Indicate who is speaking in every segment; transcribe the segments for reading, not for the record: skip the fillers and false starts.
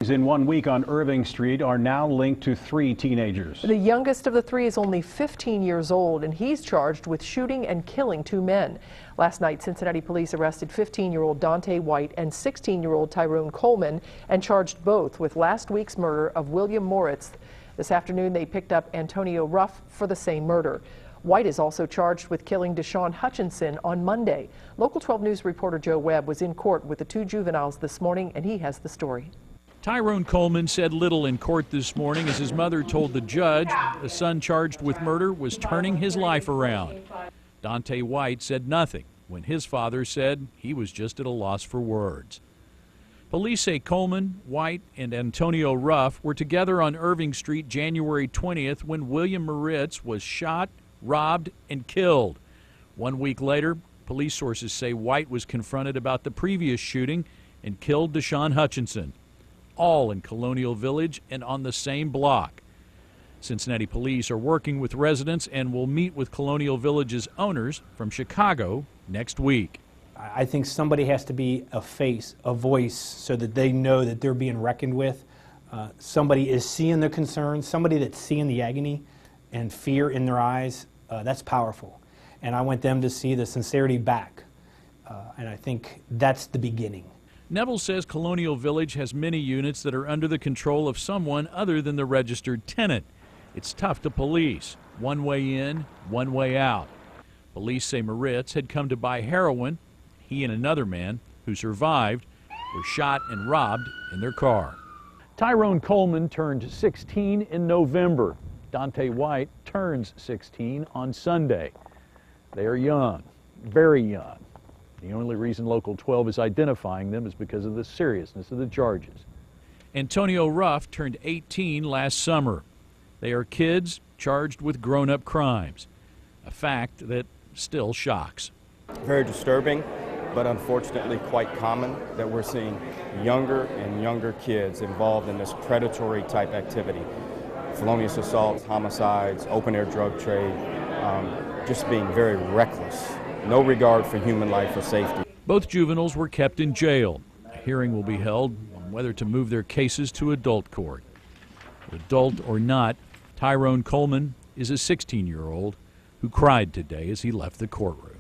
Speaker 1: In 1 week on Irving Street are now linked to 3 teenagers.
Speaker 2: The youngest of the 3 is only 15 years old, and he's charged with shooting and killing 2 men. Last night, Cincinnati police arrested 15-year-old Dontay White and 16-year-old Tyrone Coleman and charged both with last week's murder of William Moritz. This afternoon, they picked up Antonio Ruff for the same murder. White is also charged with killing Deshawn Hutchinson on Monday. Local 12 News reporter Joe Webb was in court with the 2 juveniles this morning, and he has the story.
Speaker 3: Tyrone Coleman said little in court this morning as his mother told the judge the son charged with murder was turning his life around. Dontay White said nothing when his father said he was just at a loss for words. Police say Coleman, White, and Antonio Ruff were together on Irving Street January 20th when William Moritz was shot, robbed, and killed. 1 week later, police sources say White was confronted about the previous shooting and killed Deshawn Hutchinson, all in Colonial Village and on the same block. Cincinnati police are working with residents and will meet with Colonial Village's owners from Chicago next week.
Speaker 4: I think somebody has to be a face, a voice, so that they know that they're being reckoned with. Somebody is seeing the concerns, somebody that's seeing the agony and fear in their eyes. That's powerful. And I want them to see the sincerity back. And I think that's the beginning.
Speaker 3: Neville says Colonial Village has many units that are under the control of someone other than the registered tenant. It's tough to police. One way in, one way out. Police say Moritz had come to buy heroin. He and another man, who survived, were shot and robbed in their car. Tyrone Coleman turned 16 in November. Dontay White turns 16 on Sunday. They are young, very young. The only reason Local 12 is identifying them is because of the seriousness of the charges. Antonio Ruff turned 18 last summer. They are kids charged with grown-up crimes, a fact that still shocks.
Speaker 5: Very disturbing, but unfortunately quite common that we're seeing younger and younger kids involved in this predatory type activity. Felonious assaults, homicides, open-air drug trade, just being very reckless. No regard for human life or safety.
Speaker 3: Both juveniles were kept in jail. A hearing will be held on whether to move their cases to adult court. Adult or not, Tyrone Coleman is a 16-year-old who cried today as he left the courtroom.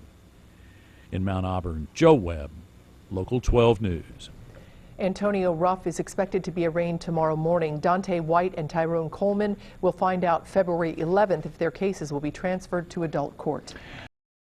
Speaker 3: In Mount Auburn, Joe Webb, Local 12 News.
Speaker 2: Antonio Ruff is expected to be arraigned tomorrow morning. Dontay White and Tyrone Coleman will find out February 11th if their cases will be transferred to adult court.